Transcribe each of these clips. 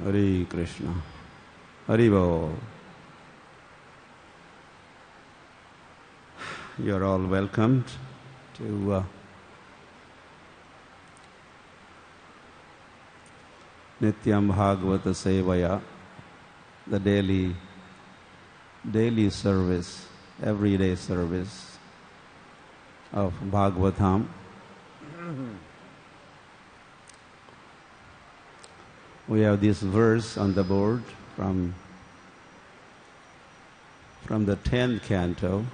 Hare Krishna. Haribo. You are all welcomed to Nityam Bhagavata Sevaya, the daily service, everyday service of Bhagavatam. We have this verse on the board from the 10th canto.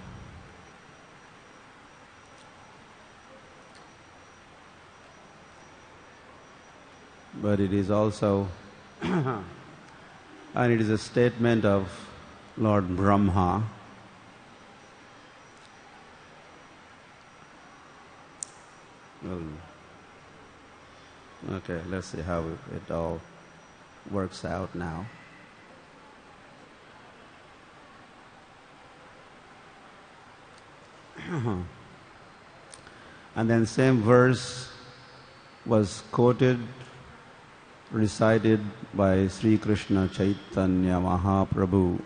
But it is also, and it is a statement of Lord Brahma. Well, okay, let's see how it all works out now. And then same verse was quoted, recited by Sri Krishna Chaitanya Mahaprabhu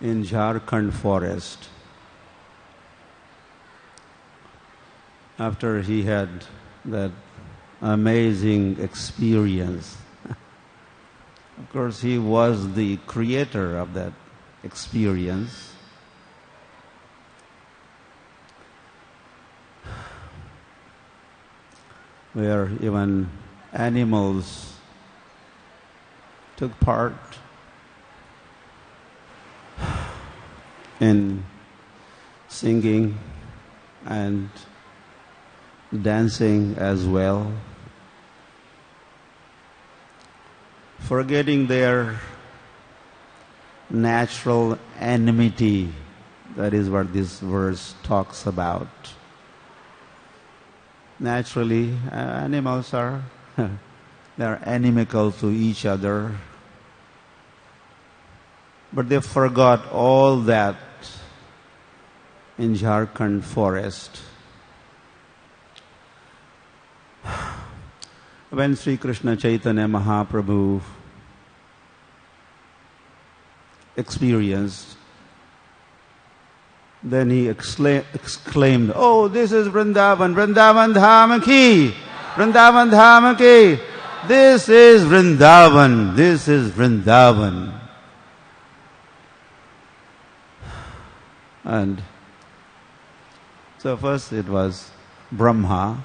in Jharkhand forest after he had that amazing experience. Of course, he was the creator of that experience. Where even animals took part in singing and dancing as well, forgetting their natural enmity. That is what this verse talks about. Naturally, animals are they're inimical to each other, but they forgot all that in Jharkhand forest. When Sri Krishna Chaitanya Mahaprabhu experienced, then he exclaimed, "Oh, this is Vrindavan, Vrindavan Dham ki, Vrindavan Dham ki, this is Vrindavan, this is Vrindavan." And so first it was Brahma.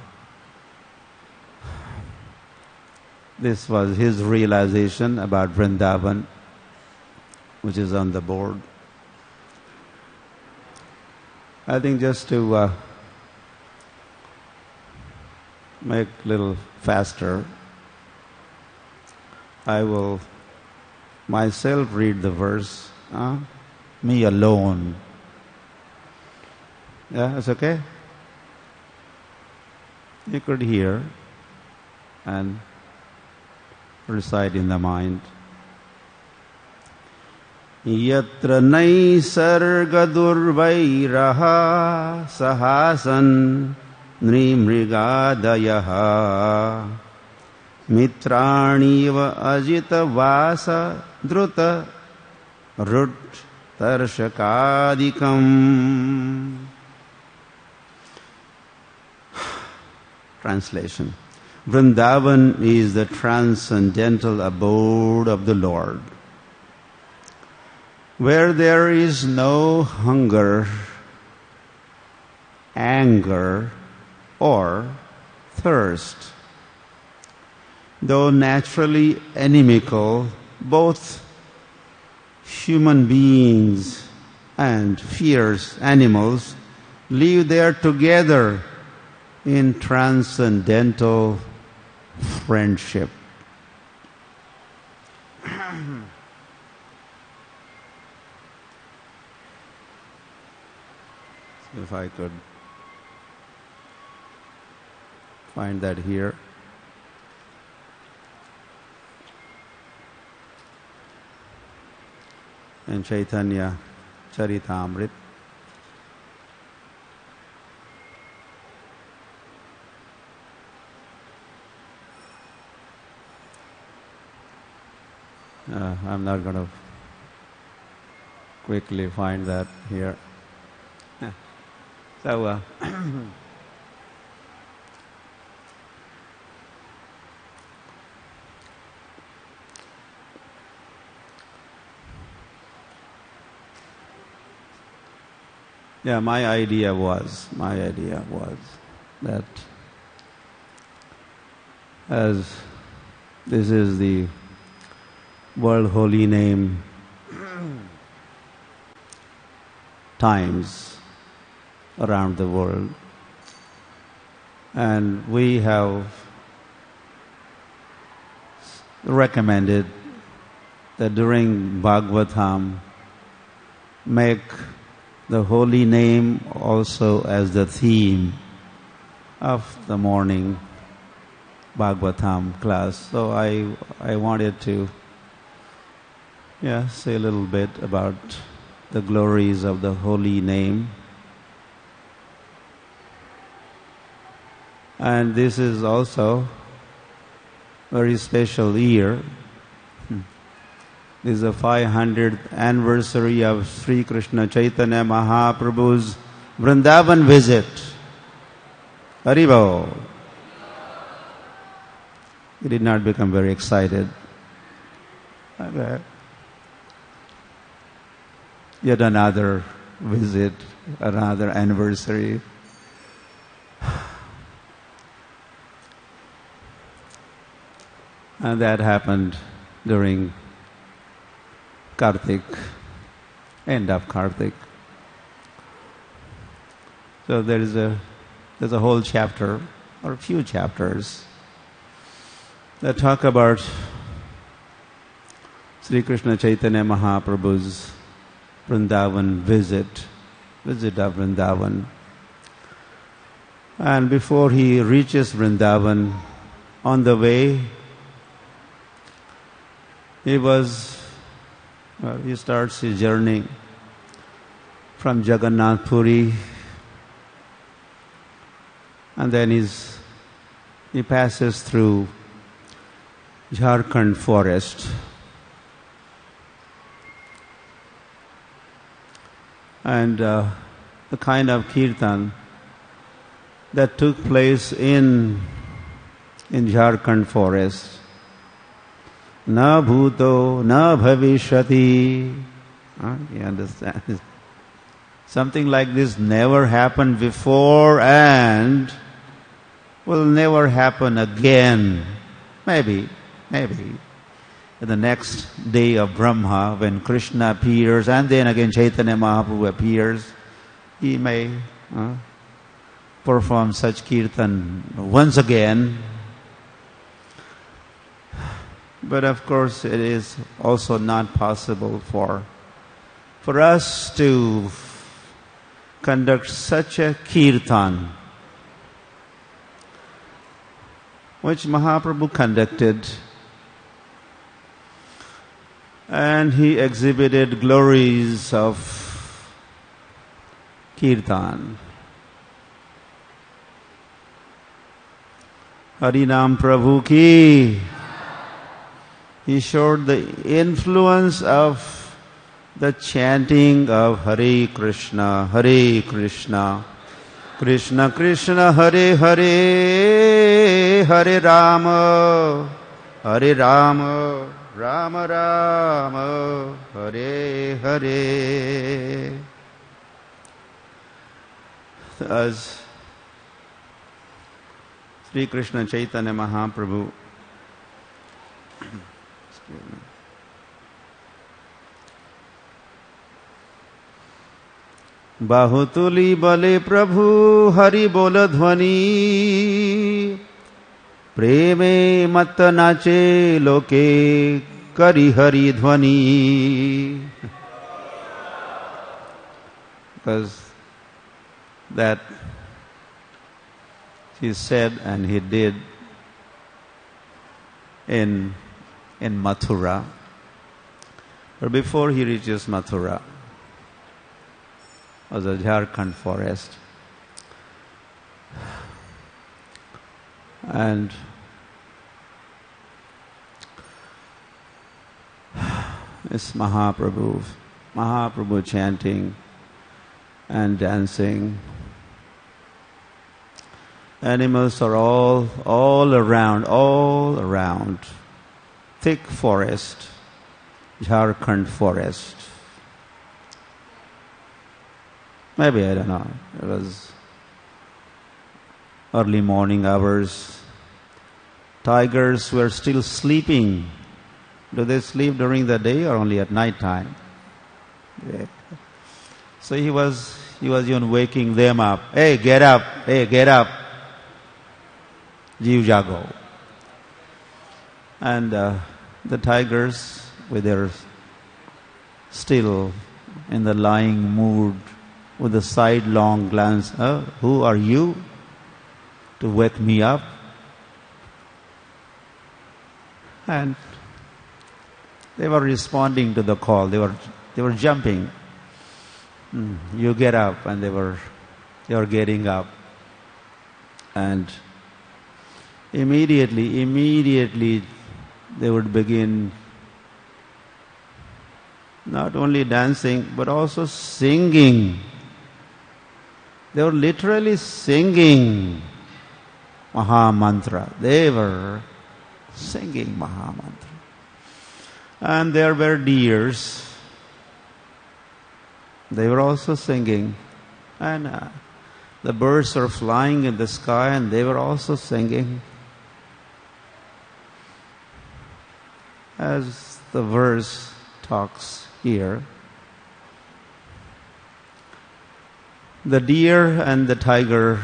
This was his realization about Vrindavan, which is on the board. I think just to make a little faster, I will myself read the verse, me alone. Yeah, it's okay? You could hear and recite in the mind. Yatra naisarga durvairaha sahasan nrimrigadayaha mitraniva ajita vasa druta rut tarshakadikam. Translation. Vrindavan is the transcendental abode of the Lord, where there is no hunger, anger, or thirst. Though naturally inimical, both human beings and fierce animals live there together in transcendental friendship. If I could find that here. In Chaitanya Charitamrita. I'm not going to quickly find that here. So, yeah, my idea was that as this is the World Holy Name times around the world, and we have recommended that during Bhagavatam make the holy name also as the theme of the morning Bhagavatam class. So I wanted to say a little bit about the glories of the holy name. And this is also a very special year. This is the 500th anniversary of Sri Krishna Chaitanya Mahaprabhu's Vrindavan visit. Haribol. He did not become very excited. Okay. Yet another visit, another anniversary. And that happened during Kartik, end of Kartik. So there's a whole chapter, or a few chapters, that talk about Sri Krishna Chaitanya Mahaprabhu's Vrindavan visit of Vrindavan. And before he reaches Vrindavan, on the way, he starts his journey from Jagannath Puri, and then he passes through Jharkhand forest. And the kind of kirtan that took place in Jharkhand forest, na bhuto, na bhavishyati. You understand? Something like this never happened before and will never happen again. Maybe. The next day of Brahma, when Krishna appears and then again Chaitanya Mahaprabhu appears, he may perform such kirtan once again. But of course it is also not possible for us to conduct such a kirtan which Mahaprabhu conducted, and he exhibited glories of kirtan. Harinam Prabhu ki. He showed the influence of the chanting of Hare Krishna, Krishna Krishna, Hare Hare, Hare Rama, Rama Rama, Hare Hare. As Sri Krishna Chaitanya Mahaprabhu बाहुतुली बले प्रभु हरि बोल ध्वनि प्रेमे मत नाचे लोके करि हरि ध्वनि. Because that he said and he did in Mathura, or before he reaches Mathura, was a Jharkhand forest. And is Mahaprabhu. Mahaprabhu chanting and dancing. Animals are all around. Thick forest, Jharkhand forest. Maybe, I don't know, it was early morning hours. Tigers were still sleeping. Do they sleep during the day or only at night time? Yeah. So he was even waking them up. Hey, get up. Jeev Jago. And the tigers, with their still in the lying mood, with a sidelong glance, who are you to wake me up? And they were responding to the call. They were jumping. You get up, and they were getting up. And immediately they would begin not only dancing but also singing. They were literally singing Maha Mantra. They were singing Maha Mantra. And there were deers. They were also singing. And the birds were flying in the sky, and they were also singing. As the verse talks here, the deer and the tiger,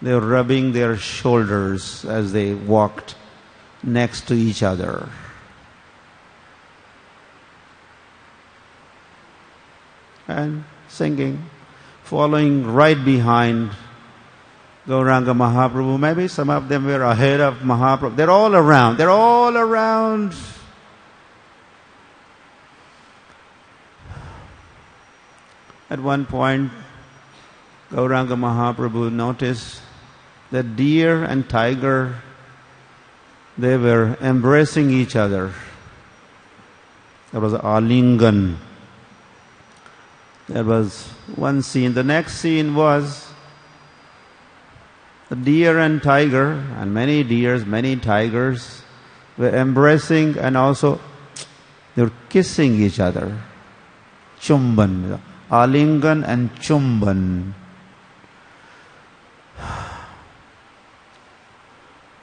they were rubbing their shoulders as they walked next to each other. And singing, following right behind Gauranga Mahaprabhu. Maybe some of them were ahead of Mahaprabhu. They're all around. At one point, Gauranga Mahaprabhu noticed that deer and tiger, they were embracing each other. There was Alingan. There was one scene. The next scene was the deer and tiger, and many deers, many tigers were embracing, and also they were kissing each other. Chumban. Alingan and Chumban.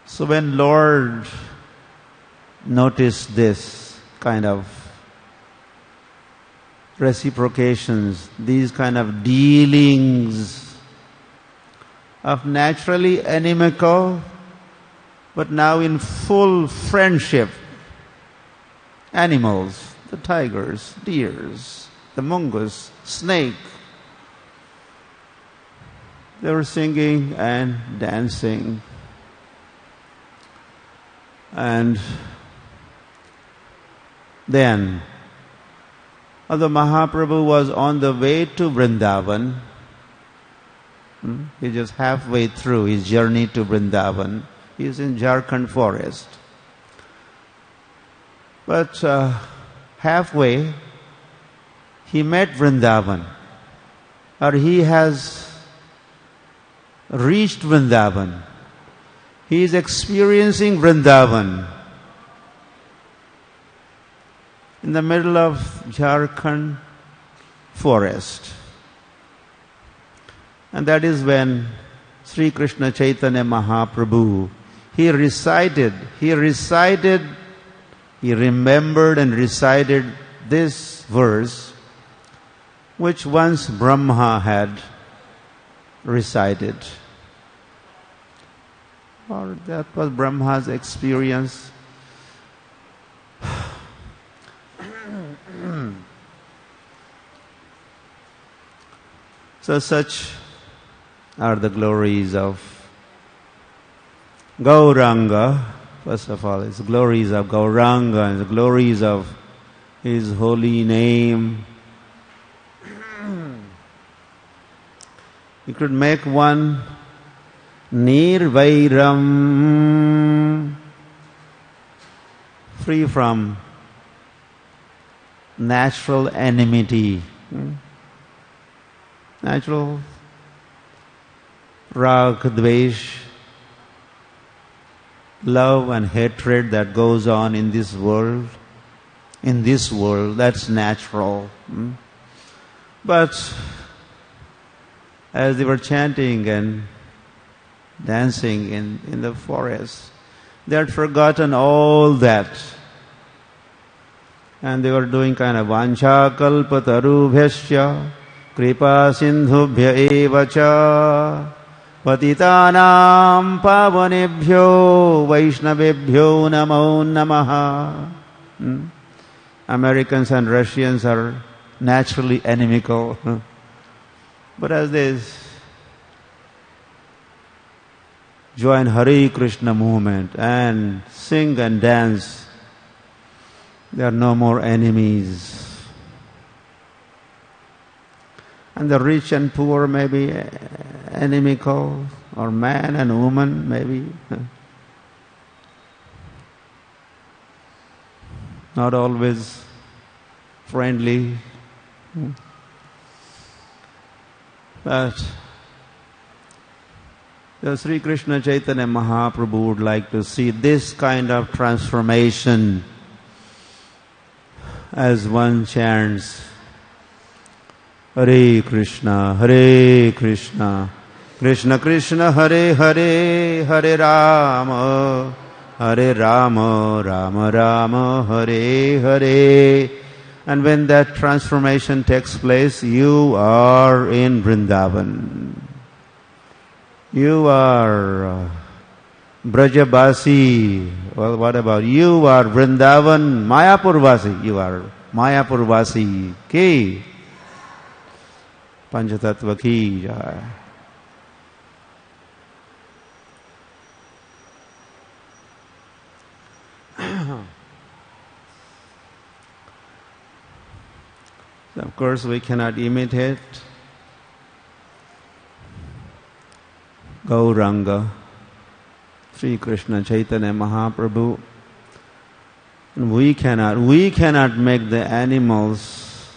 So when Lord noticed this kind of reciprocations, these kind of dealings of naturally inimical, but now in full friendship, animals, the tigers, deers, the mongoose, snake, they were singing and dancing. And then, although Mahaprabhu was on the way to Vrindavan, he's just halfway through his journey to Vrindavan. He's in Jharkhand forest. But halfway, he met Vrindavan, or he has reached Vrindavan. He is experiencing Vrindavan in the middle of Jharkhand forest. And that is when Sri Krishna Chaitanya Mahaprabhu, he remembered and recited this verse, which once Brahma had recited. Or that was Brahma's experience. So such are the glories of Gauranga. First of all, it's glories of Gauranga and the glories of His holy name. You could make one Nirvairam, free from natural enmity, natural rag, dvesh, love and hatred that goes on in this world. In this world, that's natural. But as they were chanting and dancing in the forest, they had forgotten all that. And they were doing kind of vancha kalpatarubhyasya kripa sindhubhya evacha patitanam pavanebhyo vaishnavebhyo namo namaha. Americans and Russians are naturally inimical. But as they join Hare Krishna movement and sing and dance, they are no more enemies. And the rich and poor may be inimical, or man and woman maybe. Not always friendly. But the Sri Krishna Chaitanya Mahaprabhu would like to see this kind of transformation as one chants Hare Krishna, Krishna Krishna, Hare Hare, Hare Rama, Rama Rama, Hare Hare. And when that transformation takes place, you are in Vrindavan. You are Brajabasi. Well, what about you? Are Vrindavan, Mayapurvasi. You are Mayapurvasi. Ki Panchatattva ki jai. So of course, we cannot imitate Gauranga, Sri Krishna Chaitanya Mahaprabhu. And we cannot make the animals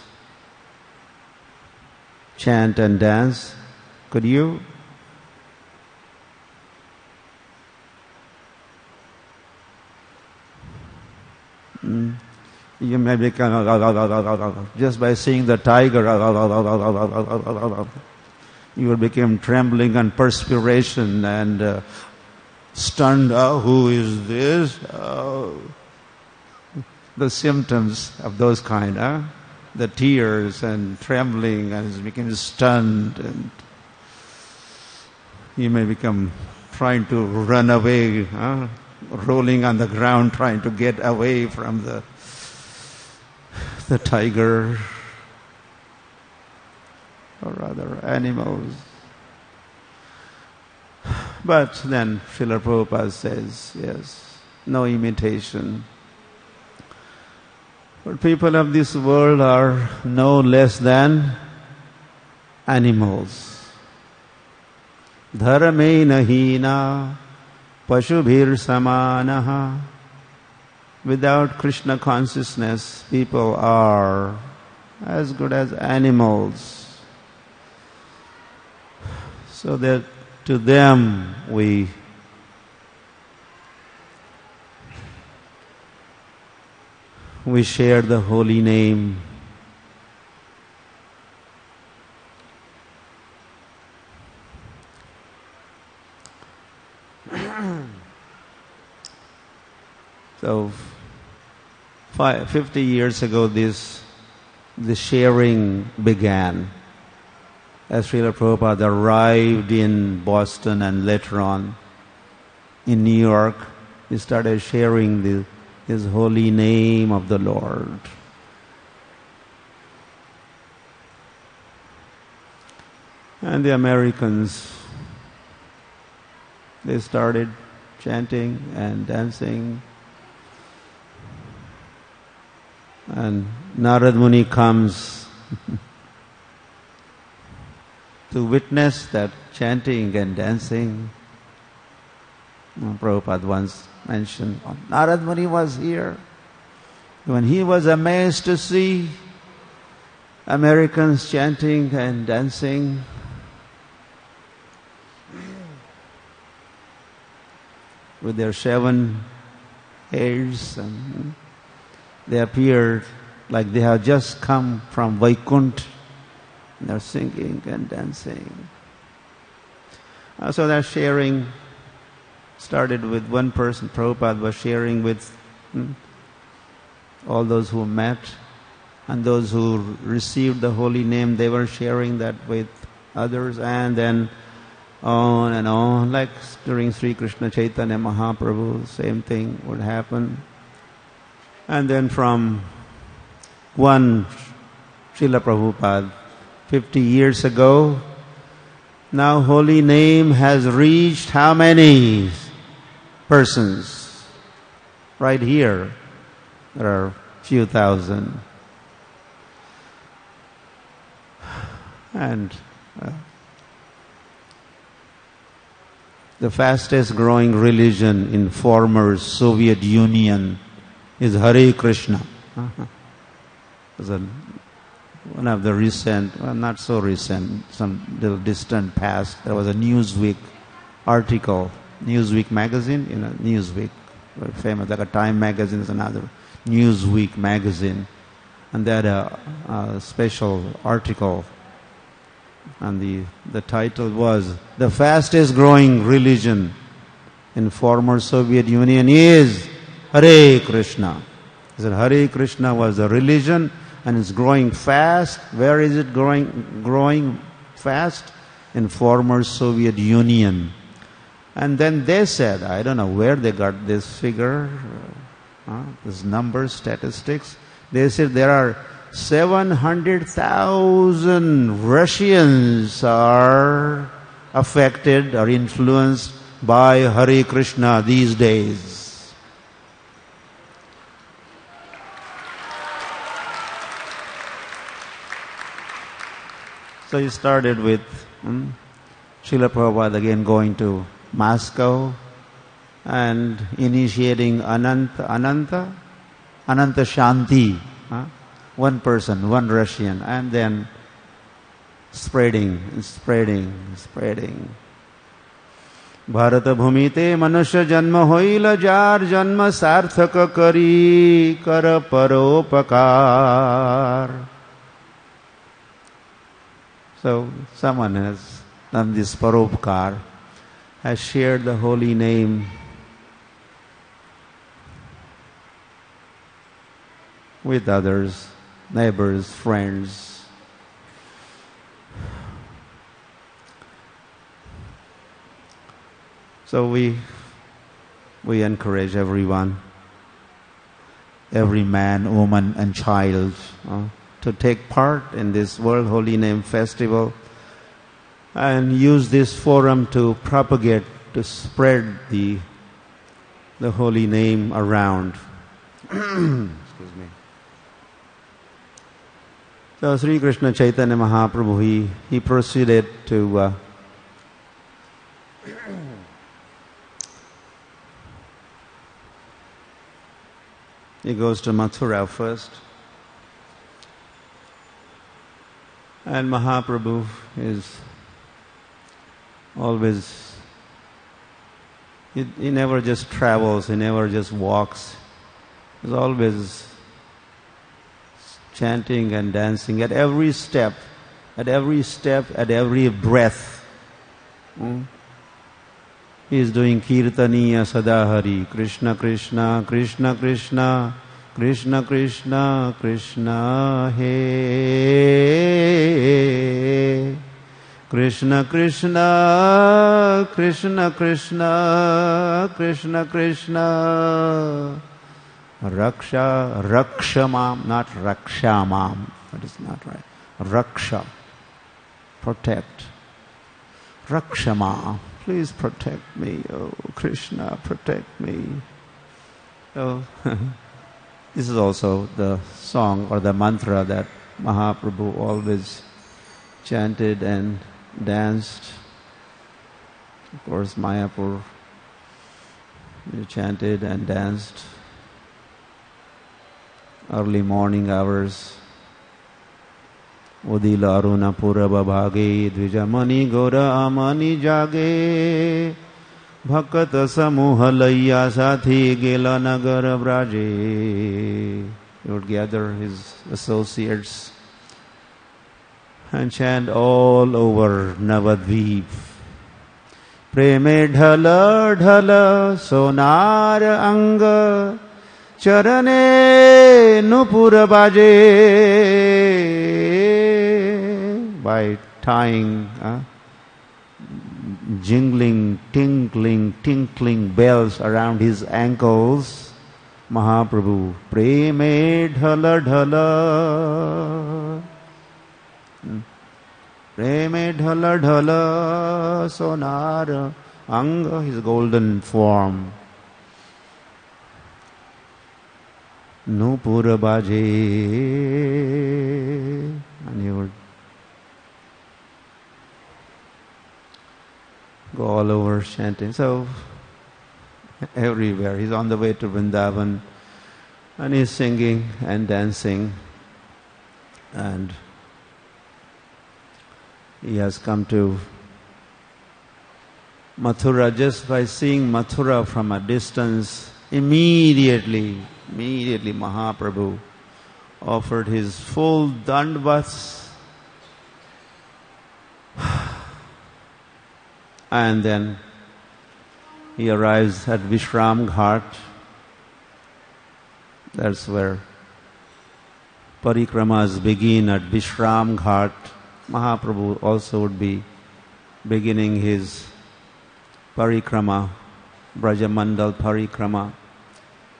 chant and dance. Could you? You may become, just by seeing the tiger, you will become trembling and perspiration and stunned. Oh, who is this? Oh. The symptoms of those kind, the tears and trembling, and become stunned, and you may become trying to run away, rolling on the ground, trying to get away from the tiger, or rather animals. But then Srila Prabhupada says, yes, no imitation. But people of this world are no less than animals. Dharamena hina pashubhir samanaha. Without Krishna consciousness, people are as good as animals. So that to them we share the holy name. So 50 years ago this sharing began. As Srila Prabhupada arrived in Boston and later on in New York, he started sharing His holy name of the Lord. And the Americans, they started chanting and dancing. And Narad Muni comes to witness that chanting and dancing. Prabhupada once mentioned, Narad Muni was here. When he was amazed to see Americans chanting and dancing, with their 7 hairs, and they appeared like they have just come from Vaikunt. They're singing and dancing. So that sharing started with one person. Prabhupada was sharing with all those who met, and those who received the holy name, they were sharing that with others, and then on and on. Like during Sri Krishna Chaitanya Mahaprabhu, same thing would happen. And then from one Srila Prabhupada, 50 years ago, now holy name has reached how many persons? Right here, there are few thousand. And the fastest growing religion in former Soviet Union is Hare Krishna. One of the recent, well, not so recent, some little distant past, there was a Newsweek article, Newsweek magazine, Newsweek, very famous, like a Time magazine is another, Newsweek magazine, and they had a special article, and the title was, "The fastest growing religion in former Soviet Union is Hare Krishna." He said Hare Krishna was a religion, and it's growing fast. Where is it growing fast? In former Soviet Union. And then they said, I don't know where they got this figure, this number, statistics. They said there are 700,000 Russians are affected or influenced by Hare Krishna these days. So he started with Srila Prabhupada again going to Moscow and initiating Ananta Shanti, one person, one Russian, and then spreading. Bharata bhumite manusya janma hoila jar janma sarthaka kari kara paropakar. So someone has done this paropkar, has shared the holy name with others, neighbors, friends. So we encourage everyone, every man, woman and child, to take part in this World Holy Name Festival and use this forum to propagate, to spread the holy name around. Excuse me. So Sri Krishna Chaitanya Mahaprabhu, he proceeded to he goes to Mathura first. And Mahaprabhu is always, he never just travels, he never just walks. He's always chanting and dancing at every step, at every breath. He is doing Kirtaniya Sadahari, Krishna Krishna, Krishna Krishna, Krishna Krishna, Krishna He, Krishna Krishna, Krishna Krishna, Krishna Krishna, Rakshamam, not Rakshamam, that is not right. Raksha, protect. Rakshama, please protect me, oh Krishna, protect me. Oh. This is also the song or the mantra that Mahaprabhu always chanted and danced. Of course, Mayapur, he chanted and danced. early morning hours. Udila aruna puraba bhage, dvijamani gora amani jage, bhakata samuha layya sathi gela nagara braje. He would gather his associates and chant all over Navadvip. Preme dhala dhala sonar anga charane nupura baje. By tying jingling, tinkling bells around his ankles, Mahaprabhu, Preme dhala dhala, Preme dhala dhala, sonar anga, his golden form, Nupura baje, and he would go all over chanting. So everywhere. He's on the way to Vrindavan and he's singing and dancing, and he has come to Mathura. Just by seeing Mathura from a distance, immediately Mahaprabhu offered his full dandavats, and then he arrives at Vishram Ghat. That's where parikramas begin, at Vishram Ghat. Mahaprabhu also would be beginning his parikrama, Brajamandal parikrama.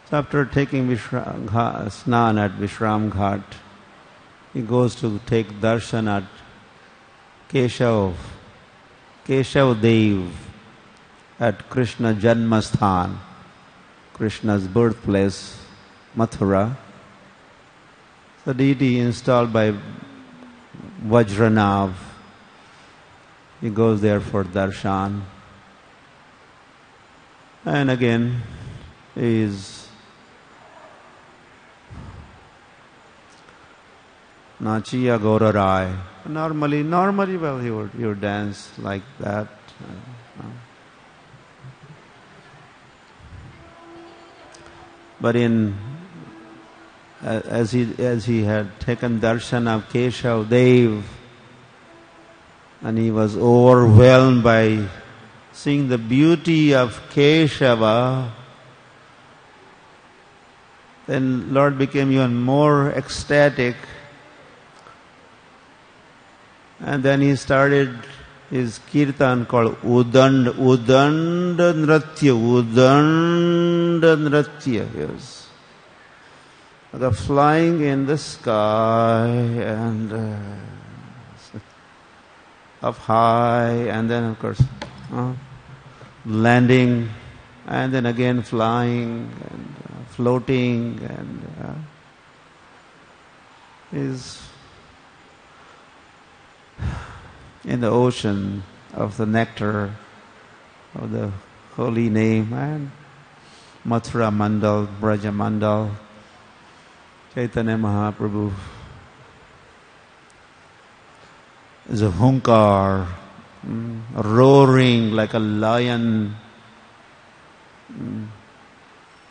So after taking snan at Vishram Ghat, he goes to take darshan at Keshav Dev, at Krishna Janmasthan, Krishna's birthplace, Mathura. The deity installed by Vajranav. He goes there for darshan. And again, he is Nachiya Gaura Rai. Normally, well, he would dance like that. But as he had taken darshan of Keshav Dev, and he was overwhelmed by seeing the beauty of Keshava, then Lord became even more ecstatic, and then he started his kirtan called Udanda Nratya. Yes. The flying in the sky and up high, and then of course landing, and then again flying and floating, and is in the ocean of the nectar of the holy name, and Mathura Mandal, Braja Mandal, Chaitanya Mahaprabhu is a hunkar, roaring like a lion,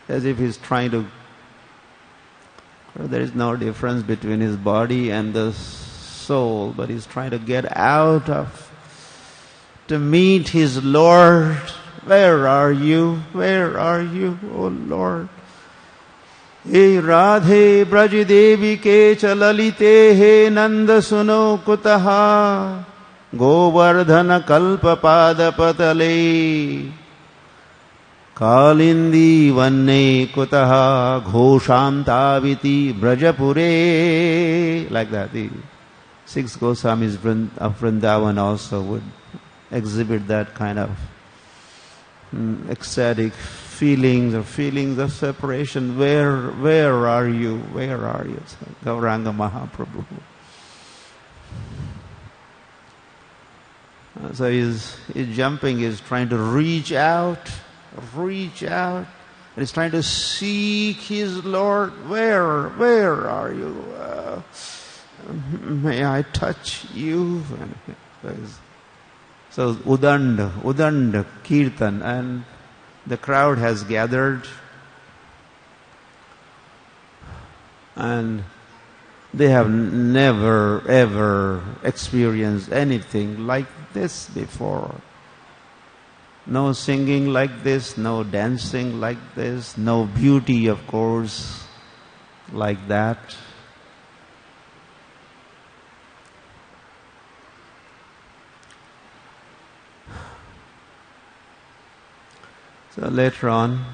as if he's trying to. There is no difference between his body and the soul, but he's trying to get out to meet his Lord. Where are you? Where are you, O Lord? He Radhe Braji Devi ke chalalite he Nanda suno kutaha Govardhana kalpa pada patale Kalindi vanne kutaha Ghoshantaviti Brajapure. Like that, the 6 Goswamis of Vrindavan also would exhibit that kind of ecstatic feelings of separation. Where are you? Where are you? So, Gauranga Mahaprabhu. So he's jumping, he's trying to reach out And he's trying to seek his Lord. Where are you? May I touch you? So Udand Kirtan, and the crowd has gathered, and they have never ever experienced anything like this before. No singing like this, no dancing like this, no beauty, of course, like that. So later on,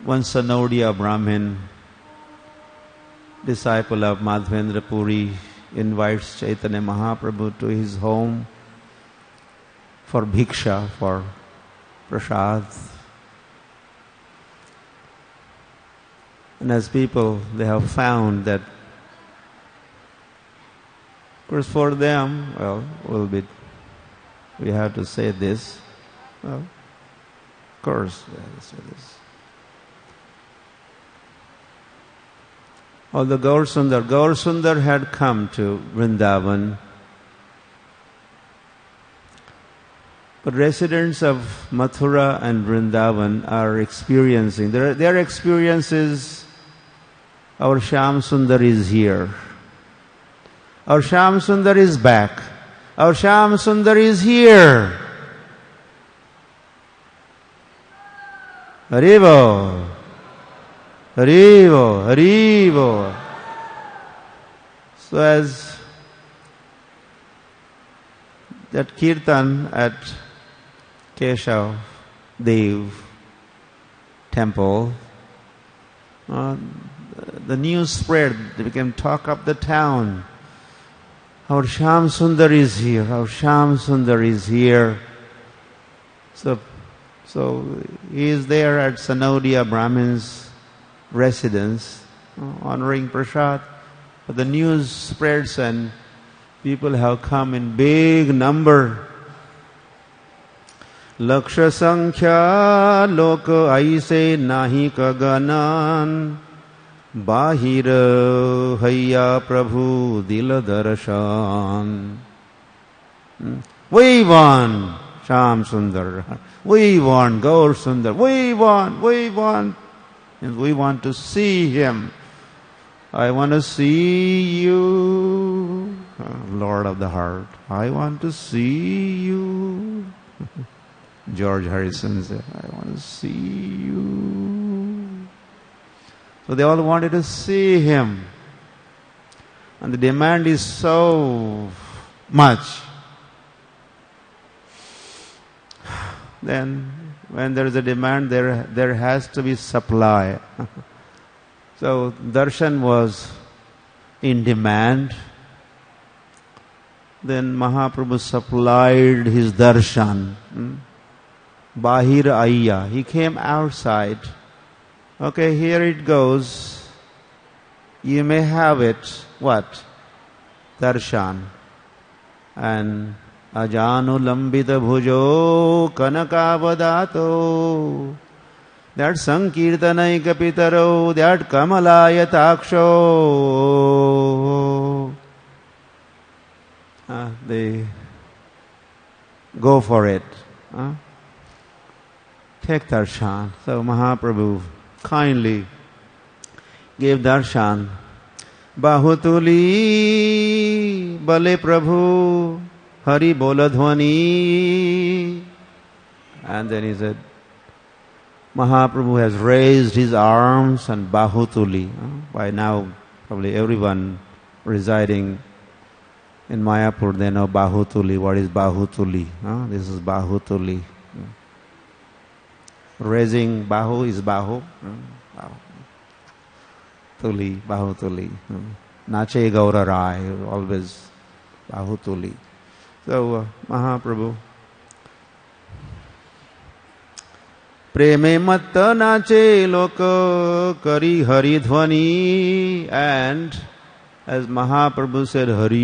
one Sanodiya Brahmin, disciple of Madhvendra Puri, invites Chaitanya Mahaprabhu to his home for bhiksha, for prasad. And as people, they have found that, of course, for them, we have to say this. Well, of course, we have to say this. Although Gaur Sundar had come to Vrindavan, but residents of Mathura and Vrindavan are experiencing, their experience is, our Shyam Sundar is here. Our Shyam Sundar is back. Our Shyam Sundar is here. Haribo, Haribo, Haribo. So as that kirtan at Keshav Dev temple, the news spread, it became talk of the town. Our Shyam Sundar is here. Our Shyam Sundar is here. So he is there at Sanodiya Brahmin's residence, honoring prasad. But the news spreads and people have come in big number. Laksha Sankhya Loka Aise Nahi Kaganan Bahir Hayya Prabhu Dila Darshan. We want Shyam Sundar. We want Gaur Sundar. We want. And we want to see him. I want to see you, Lord of the heart. I want to see you. George Harrison said, I want to see you. So they all wanted to see him. And the demand is so much. Then when there is a demand, there has to be supply. So darshan was in demand. Then Mahaprabhu supplied his darshan. Bahir Ayya. He came outside. Okay, here it goes. You may have it. What? Darshan. And Ajanu Lambita Bhujo Kanakavadato. That Sankirtanaika Pitaro, that Kamalaya Taksho. They go for it. Take darshan. So Mahaprabhu kindly gave darshan. Bahutuli Bale Prabhu Hari Boladhwani. And then he said, Mahaprabhu has raised his arms and Bahutuli. By now, probably everyone residing in Mayapur, they know Bahutuli. What is Bahutuli? This is Bahutuli. Raising Bahu is Bahu. Tuli, Bahutuli. Nache Gaura Rai, always Bahutuli. So, Mahaprabhu. Preme matta nache loka kari hari dhvani. And as Mahaprabhu said, Haribo.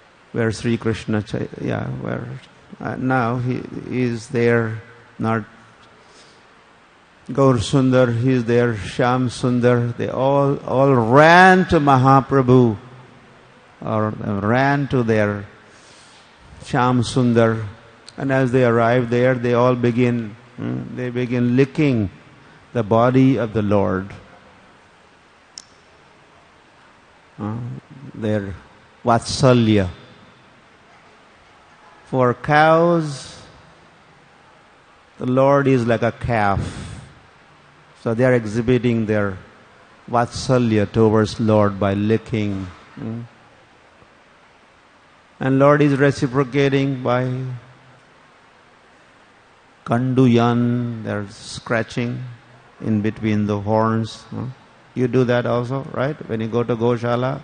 where Sri Krishna, where now he is there, not Gaur Sundar, he is there, Shyam Sundar, they all ran to Mahaprabhu, or ran to their Shyam Sundar, and as they arrive there, they all begin licking the body of the Lord. Their Vatsalya. For cows, the Lord is like a calf. So they are exhibiting their Vatsalya towards Lord by licking. And Lord is reciprocating by Kanduyan, they're scratching in between the horns. You do that also, right? When you go to Goshala,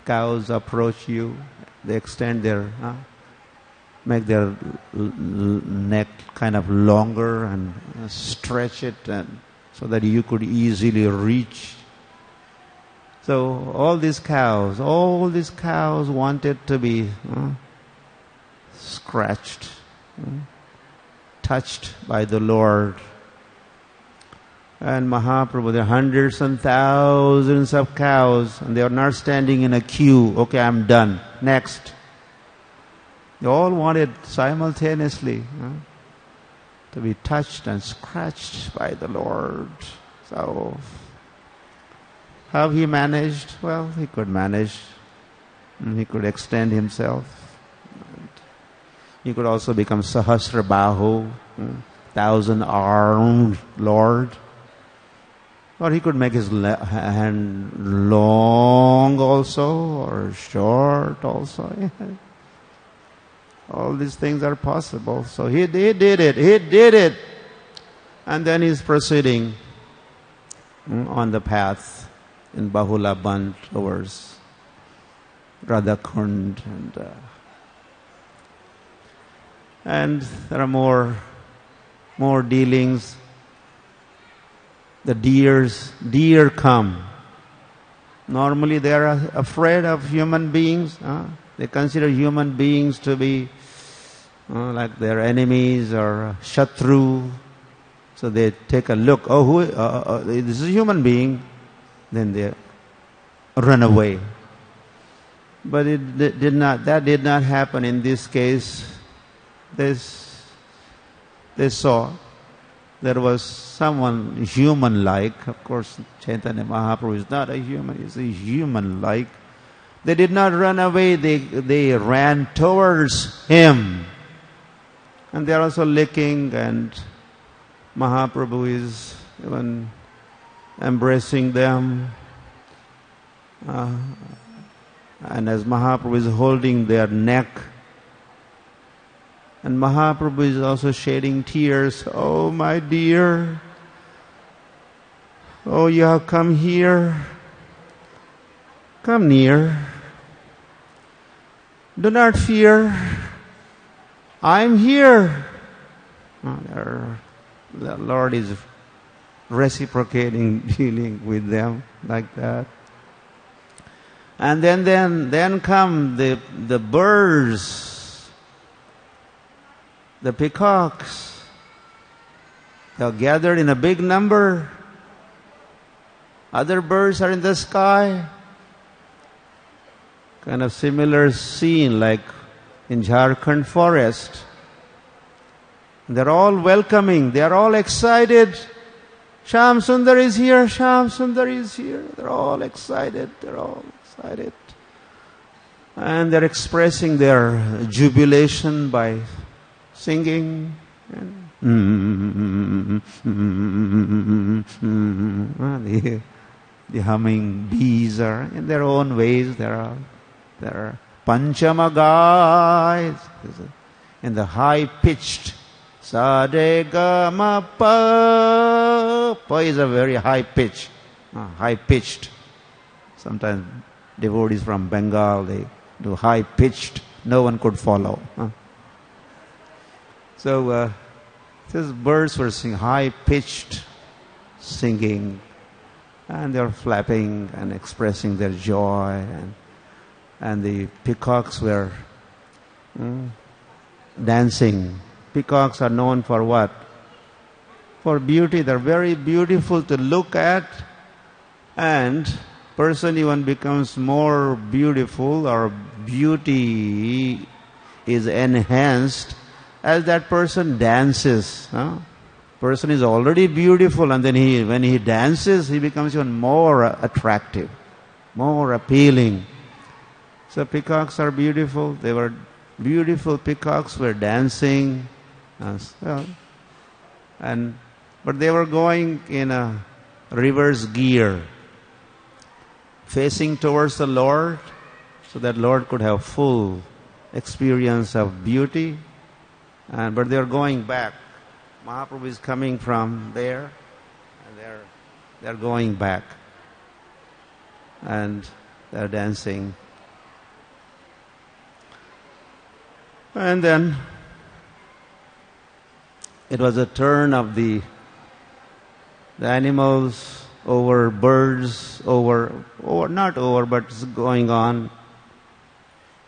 cows approach you, they extend their, make their neck kind of longer and stretch it, and so that you could easily reach. So all these cows wanted to be scratched, touched by the Lord. And Mahaprabhu, there are hundreds and thousands of cows, and they are not standing in a queue. Okay, I'm done. Next. They all wanted simultaneously to be touched and scratched by the Lord. So, how he managed? Well, he could manage. He could extend himself. He could also become Sahasra Bahu, 1,000-armed Lord. Or he could make his hand long also, or short also. All these things are possible. So he did it. And then he's proceeding on the path in Bahula Band towards Radhakund. And there are more dealings. The deer come. Normally they are afraid of human beings. They consider human beings to be like their enemies or shatru. So they take a look. This is a human being. Then they run away. But that did not happen in this case. They saw there was someone human-like. Of course, Chaitanya Mahaprabhu is not a human. He's a human-like. They did not run away. They ran towards him. And they are also licking, and Mahaprabhu is even embracing them. And as Mahaprabhu is holding their neck, and Mahaprabhu is also shedding tears. Oh, my dear. Oh, you have come here. Come near. Do not fear. I'm here. The Lord is reciprocating, dealing with them like that. And then come the birds. The peacocks, they are gathered in a big number. Other birds are in the sky. Kind of similar scene like in Jharkhand forest. They're all welcoming. They are all excited. Shyam Sundar is here. Shyam Sundar is here. They're all excited. And they're expressing their jubilation by singing, the humming bees are in their own ways. There are Panchamaga in the high pitched sa re ga ma pa. Pa is a very high pitch, high pitched. Sometimes devotees from Bengal, they do high pitched. No one could follow. So these birds were singing, high-pitched singing, and they're flapping and expressing their joy. and the peacocks were dancing. Peacocks are known for what? For beauty. They're very beautiful to look at, and person even becomes more beautiful, or beauty is enhanced as that person dances. Person is already beautiful, and then when he dances, he becomes even more attractive, more appealing. So peacocks are beautiful. They were beautiful peacocks were dancing as well. But they were going in a reverse gear, facing towards the Lord, so that Lord could have full experience of beauty. But they are going back. Mahaprabhu is coming from there, and they're going back, and they're dancing. And then it was a turn of the animals over birds, but it's going on.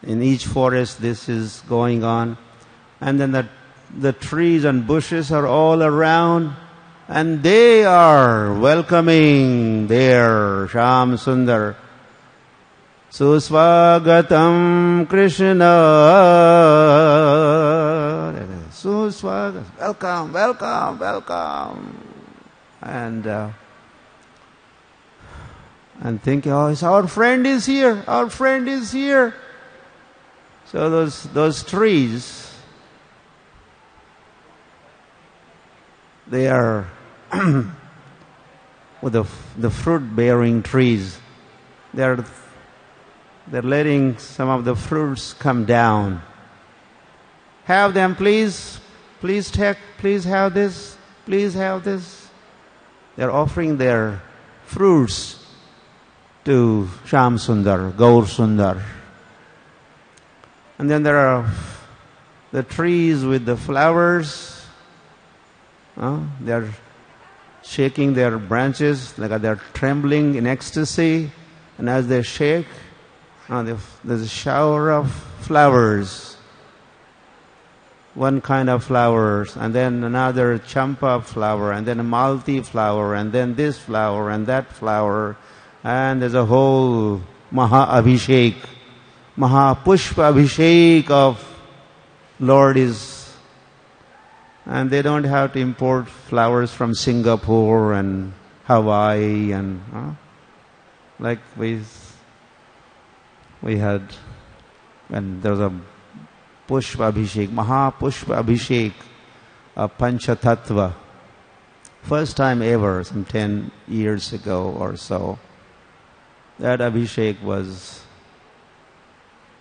In each forest this is going on. And then the trees and bushes are all around, and they are welcoming their Shyam Sundar. Suswagatam Krishna. Suswagatam. Welcome, welcome, welcome. And thinking, our friend is here, our friend is here. So those trees, they are with the fruit-bearing trees. They're letting some of the fruits come down. Have them, please. Please take. Please have this. Please have this. They're offering their fruits to Shyam Sundar, Gaur Sundar. And then there are the trees with the flowers. They're shaking their branches, like they're trembling in ecstasy. And as they shake, there's a shower of flowers. One kind of flowers, and then another champa flower, and then a malti flower, and then this flower and that flower. And there's a whole Maha-Abhishek, Maha-Pushpa Abhishek of Lord is. And they don't have to import flowers from Singapore and Hawaii and like we had, when there was a Pushpa Abhishek, Maha-Pushpa Abhishek of Panchatattva. First time ever, some 10 years ago or so. That Abhishek was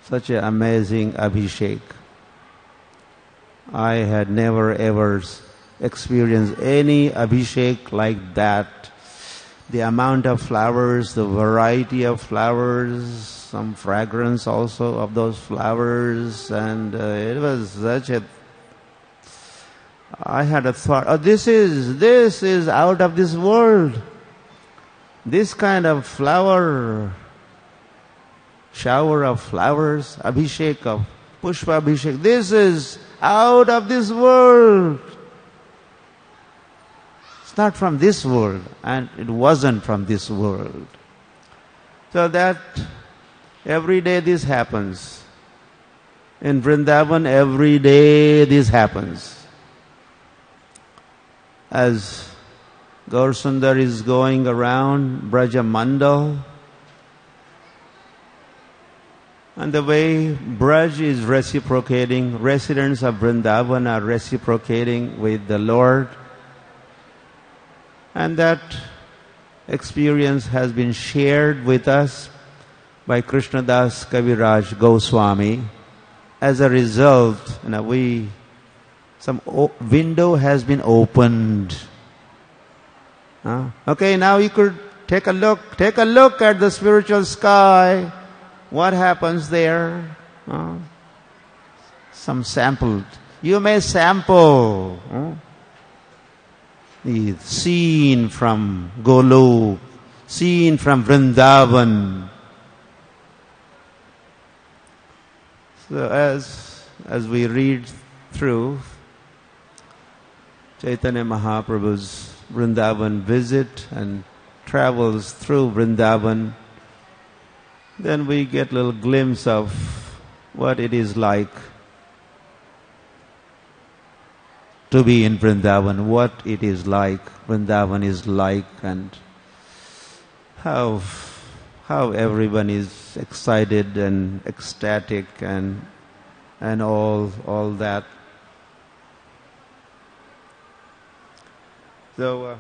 such an amazing Abhishek. I had never ever experienced any Abhishek like that. The amount of flowers, the variety of flowers, some fragrance also of those flowers, and it was such a... I had a thought, this is out of this world. This kind of flower, shower of flowers, Abhishek of Pushpa Abhishek, this is out of this world. It's not from this world, and it wasn't from this world. So that every day this happens. In Vrindavan, every day this happens. As Gaur Sundar is going around Braja Mandal, and the way Braj is reciprocating, residents of Vrindavan are reciprocating with the Lord. And that experience has been shared with us by Krishnadas Kaviraj Goswami. As a result, some window has been opened. Okay, now you could take a look at the spiritual sky. What happens there? Some sample. You may sample the scene from Golok, scene from Vrindavan. So as we read through Chaitanya Mahaprabhu's Vrindavan visit and travels through Vrindavan, then we get a little glimpse of what it is like to be in Vrindavan, what it is like, Vrindavan is like, and how everyone is excited and ecstatic and all that. So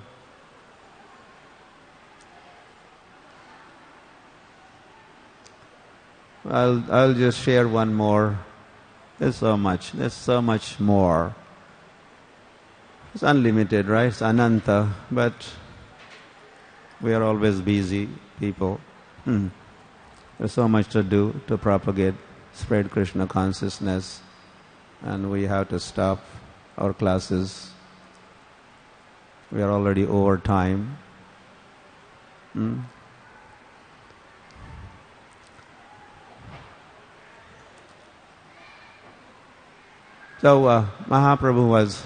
I'll just share one more. There's so much more. It's unlimited, right? It's ananta, but we are always busy people. There's so much to do to propagate, spread Krishna consciousness, and we have to stop our classes. We are already over time. So Mahaprabhu was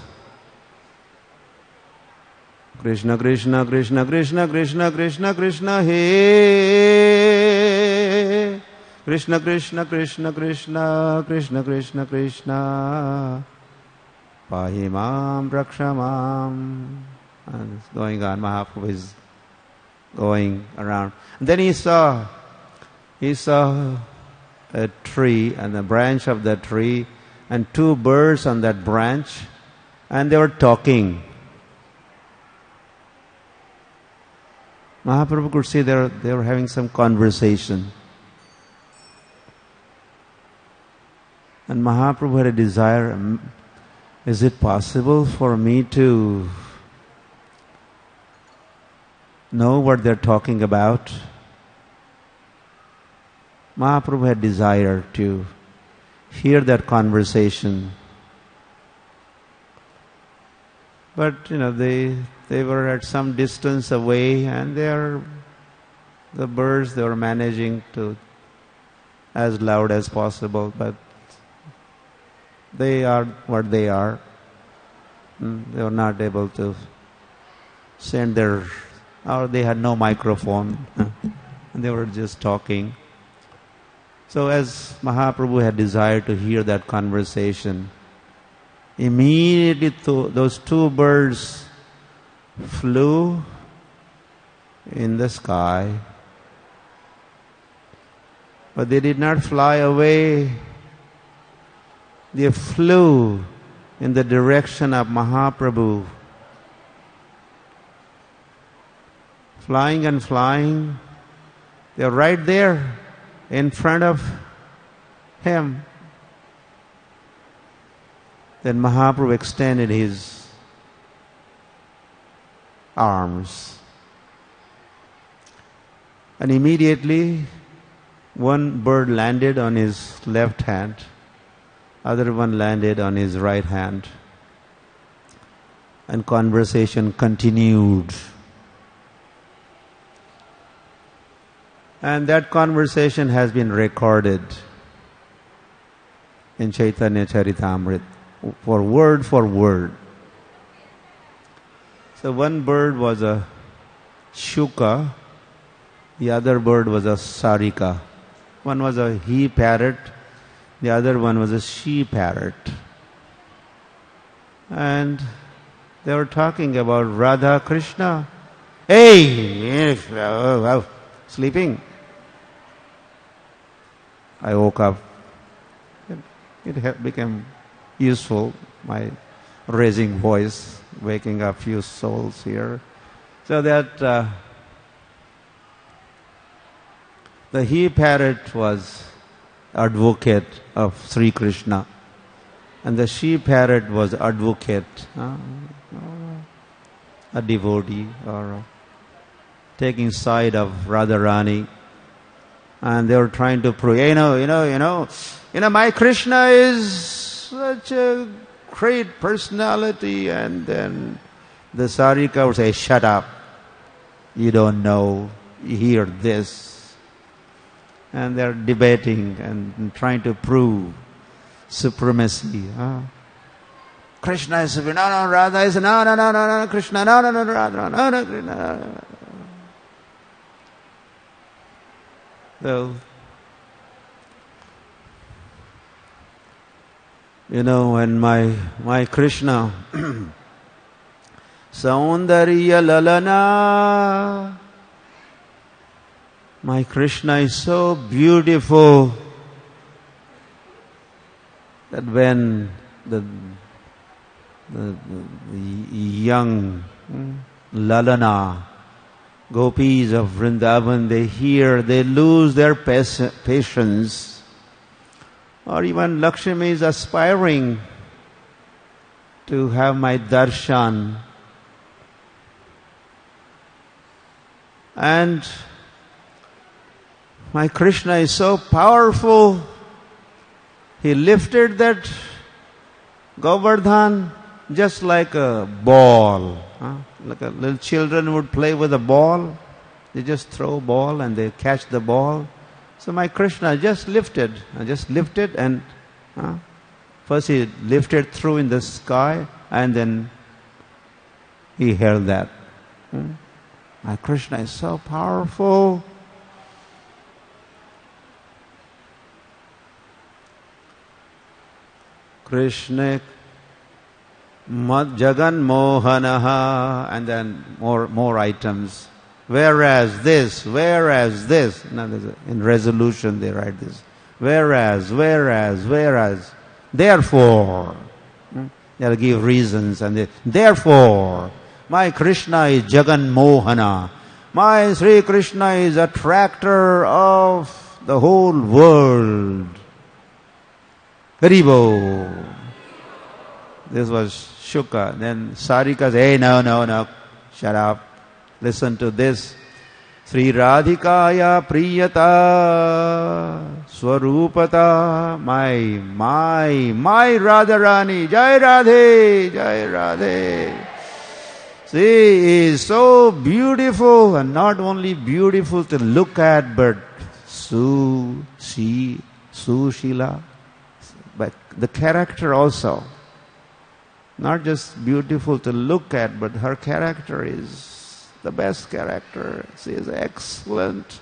Krishna, Krishna, Krishna, Krishna, Krishna, Krishna, Krishna, He Krishna, Krishna, Krishna, Krishna, Krishna, Krishna, Krishna, Pahimam, Rakshamam. And it's going on. Mahaprabhu is going around. And then he saw a tree and the branch of that tree and two birds on that branch, and they were talking. Mahaprabhu could see they were having some conversation. And Mahaprabhu had a desire, is it possible for me to know what they're talking about? Mahaprabhu had desire to hear that conversation. But they were at some distance away, and the birds, they were managing to as loud as possible, but they are what they are. They were not able to send or they had no microphone, and they were just talking. So as Mahaprabhu had desired to hear that conversation, immediately those two birds flew in the sky, but they did not fly away. They flew in the direction of Mahaprabhu. Flying and flying, they are right there in front of him. Then Mahaprabhu extended his arms, and immediately one bird landed on his left hand, other one landed on his right hand, and conversation continued. And that conversation has been recorded in Chaitanya Charitamrita for word. So one bird was a shuka, the other bird was a sarika. One was a he parrot, the other one was a she parrot. And they were talking about Radha Krishna. Hey, sleeping. I woke up. It became useful, my raising voice, waking up few souls here. So that the he parrot was advocate of Sri Krishna, and the she parrot was advocate, a devotee, or taking side of Radharani. And they were trying to prove, my Krishna is such a great personality. And then the Sarika would say, shut up, you don't know, you hear this. And they're debating and trying to prove supremacy. Krishna is supreme. No, no, Radha is no, no, no, no, no, Krishna, no, no, no, Radha, no, no, Krishna. No. So, you know, when my Krishna, Saundarya Lalana, my Krishna is so beautiful that when the young Lalana, gopis of Vrindavan, they hear, they lose their patience. Or even Lakshmi is aspiring to have my darshan. And my Krishna is so powerful. He lifted that Govardhan just like a ball. Like a little children would play with a ball. They just throw a ball and they catch the ball. So my Krishna just lifted and first he lifted through in the sky and then he held that. My Krishna is so powerful. Krishna Jagan Mohanaha, and then more items. Whereas this. Now in resolution they write this. Whereas. Therefore. They'll give reasons and therefore, my Krishna is Jagan Mohana. My Sri Krishna is attractor of the whole world. Haribo. This was Shuka. Then Sarika said, hey, no, shut up. Listen to this. Sri Radhikaya Priyata Swarupata, my Radharani, Jai Radhe. She is so beautiful, and not only beautiful to look at, but Sushila, but the character also. Not just beautiful to look at, but her character is the best character. She is excellent.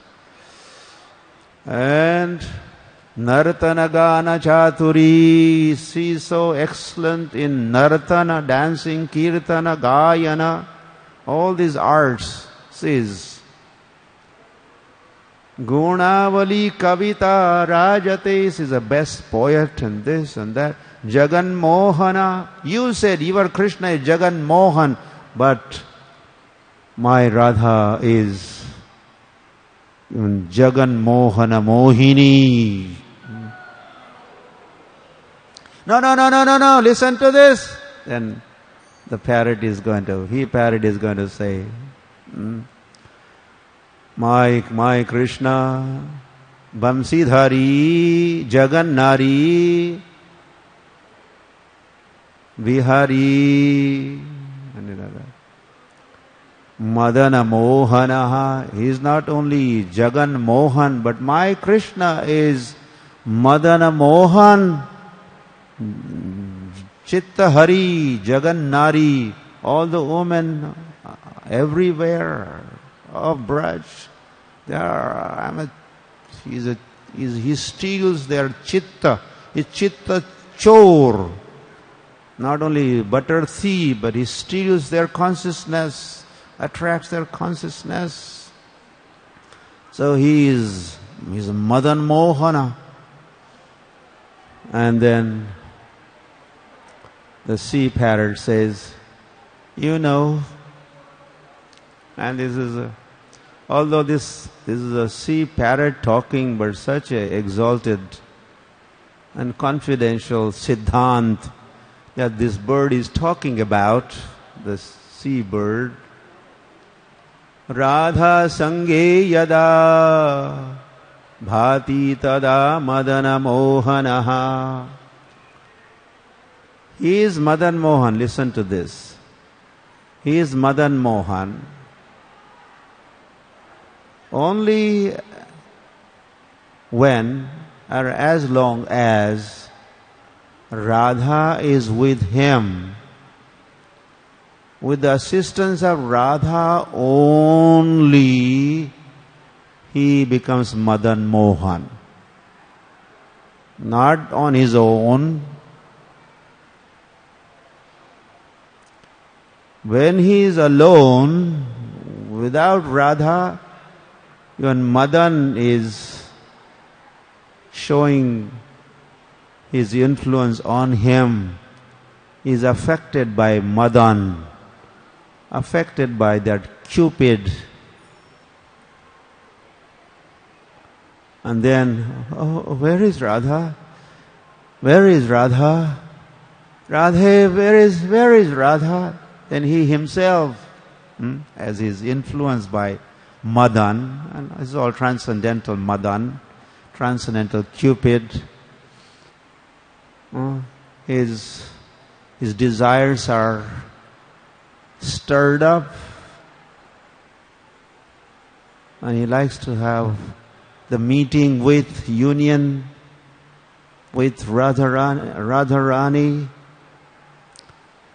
And Nartana Gana Chaturi, she is so excellent in Nartana, dancing, Kirtana, Gayana, all these arts. She is Gunavali Kavita Rajate, she is the best poet and this and that. Jagan Mohana, you said your Krishna is Jagan Mohan, but my Radha is Jagan Mohana Mohini. No, listen to this. Then the parrot is going to say, my Krishna, Bamsidhari, Jagan Nari, Vihari, Madana Mohanaha. He is not only Jagan Mohan, but my Krishna is Madana Mohan, Chitta Hari, Jagan Nari, all the women everywhere of Braj. He steals their chitta. His chitta chor. Not only butter thief, but he steals their consciousness, attracts their consciousness. So he's Madan Mohana. And then the sea parrot says, you know, and this is although this is a sea parrot talking, but such a exalted and confidential siddhant that this bird is talking about, the sea bird. Radha sange yada bhati tada madana mohanaha. He is Madan Mohan. Listen to this. He is Madan Mohan only when or as long as Radha is with him. With the assistance of Radha only, he becomes Madan Mohan. Not on his own. When he is alone, without Radha, even Madan is showing his influence on him. He is affected by Madan, affected by that Cupid. And then, oh, where is Radha? Where is Radha? Radhe, where is Radha? Then he himself, as he is influenced by Madan, and it's all transcendental Madan, transcendental Cupid. His desires are stirred up, and he likes to have the meeting with union with Radharani.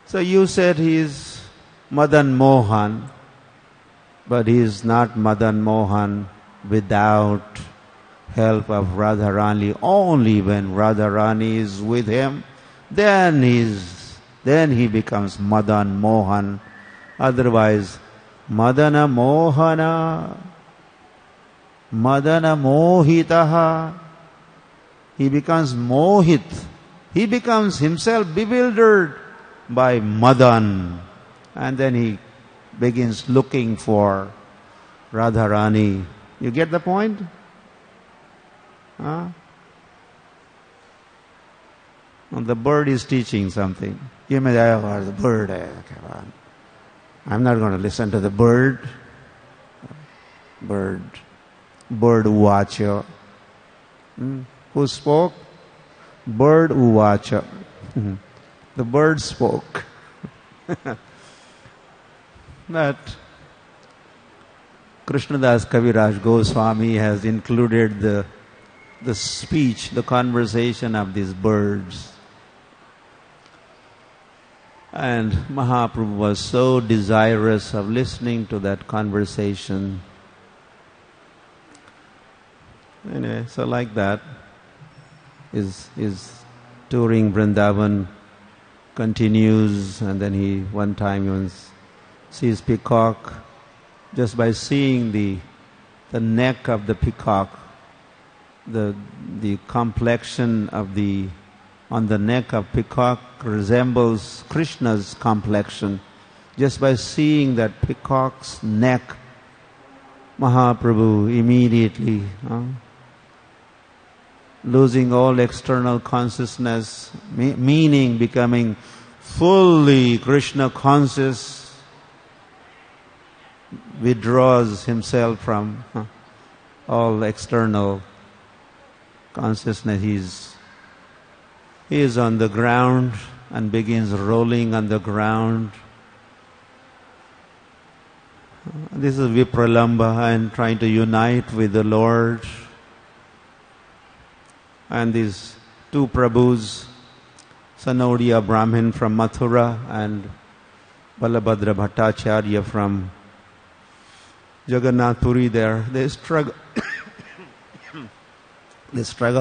So you said he is Madan Mohan, but he is not Madan Mohan without help of Radharani. Only when Radharani is with him, then he becomes Madan Mohan. Otherwise, Madana Mohana, Madana Mohitaha. He becomes Mohit. He becomes himself bewildered by Madan. And then he begins looking for Radharani. You get the point? Huh? Well, the bird is teaching something. Give me the bird. Come on. I'm not going to listen to the bird. Bird watcher. Who spoke? Bird watcher. The bird spoke. That Krishnadas Kaviraj Goswami has included the speech, the conversation of these birds. And Mahaprabhu was so desirous of listening to that conversation. Anyway, so like that, his touring Vrindavan continues, and then he one time even sees peacock. Just by seeing the neck of the peacock, the complexion on the neck of peacock resembles Krishna's complexion. Just by seeing that peacock's neck, Mahaprabhu immediately, losing all external consciousness, meaning becoming fully Krishna conscious, withdraws himself from all external consciousness. He is on the ground and begins rolling on the ground. This is Vipralamba and trying to unite with the Lord. And these two Prabhus, Sanodiya Brahmin from Mathura and Balabhadra Bhattacharya from Jagannath Puri there, they struggle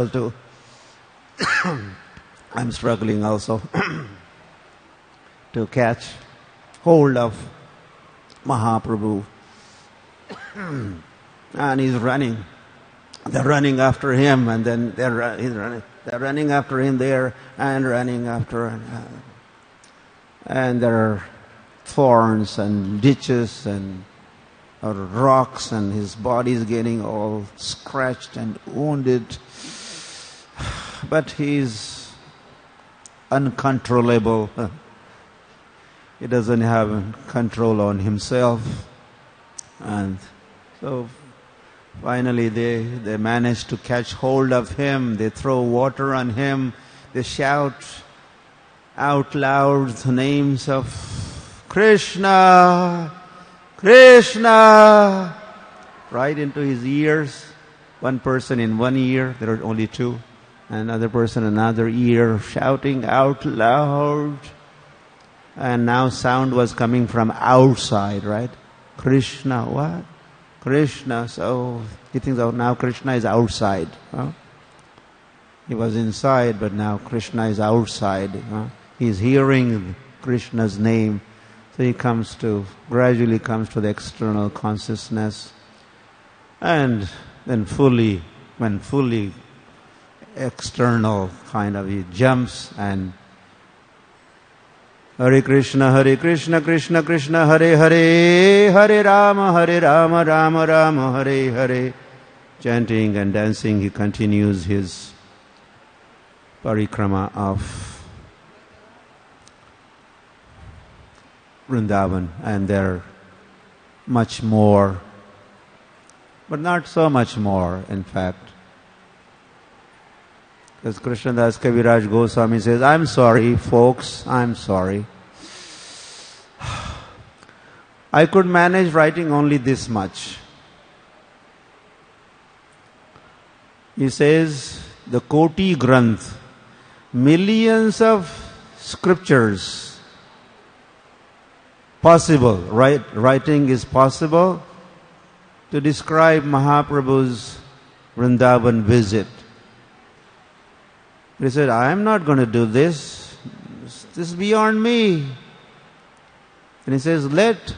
to I'm struggling also to catch hold of Mahaprabhu. And he's running. They're running after him, and then he's running. They're running after him there, and running after. And there are thorns and ditches and rocks, and his body is getting all scratched and wounded. But he's uncontrollable. He doesn't have control on himself. And so finally they manage to catch hold of him. They throw water on him. They shout out loud the names of Krishna, Krishna, right into his ears. One person in one ear. There are only two. another person another ear, shouting out loud. And now sound was coming from outside, right? Krishna, what? Krishna. So he thinks, oh, now Krishna is outside. Huh? He was inside, but now Krishna is outside. Huh? He's hearing Krishna's name. So he gradually comes to the external consciousness. And then when fully external he jumps and Hare Krishna, Krishna Krishna, Hare Hare, Hare Rama, Rama Rama, Hare Hare. Chanting and dancing, he continues his parikrama of Vrindavan, and there are much more, but not so much more, in fact. Because Krishnadas Kaviraj Goswami says, I'm sorry, folks, I'm sorry. I could manage writing only this much. He says, the Koti Granth, millions of scriptures, possible, writing is possible to describe Mahaprabhu's Vrindavan visit. He said, I am not going to do this. This is beyond me. And he says, let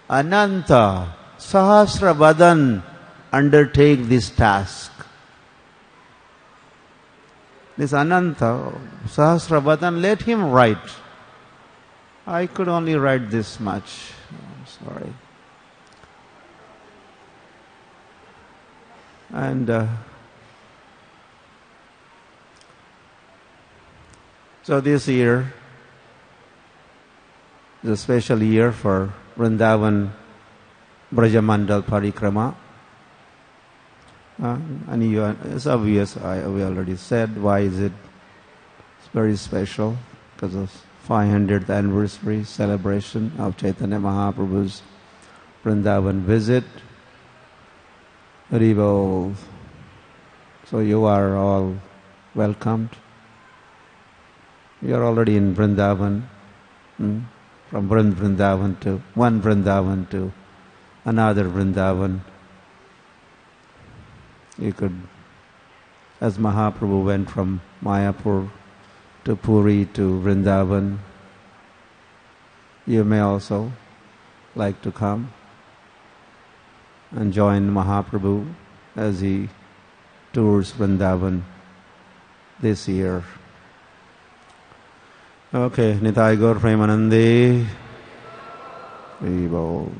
Ananta Sahasravadan undertake this task. This Ananta Sahasravadan, let him write. I could only write this much. I'm sorry. And so this year is a special year for Vrindavan Brajamandal Parikrama. And it's obvious, we already said, why is it? It's very special, because of 500th anniversary celebration of Chaitanya Mahaprabhu's Vrindavan visit. Haribol. So you are all welcomed. You are already in Vrindavan, from Vrindavan to one Vrindavan to another Vrindavan. You could, as Mahaprabhu went from Mayapur to Puri to Vrindavan, you may also like to come and join Mahaprabhu as he tours Vrindavan this year. Okay, Nitai Gaur Premanande. Haribol.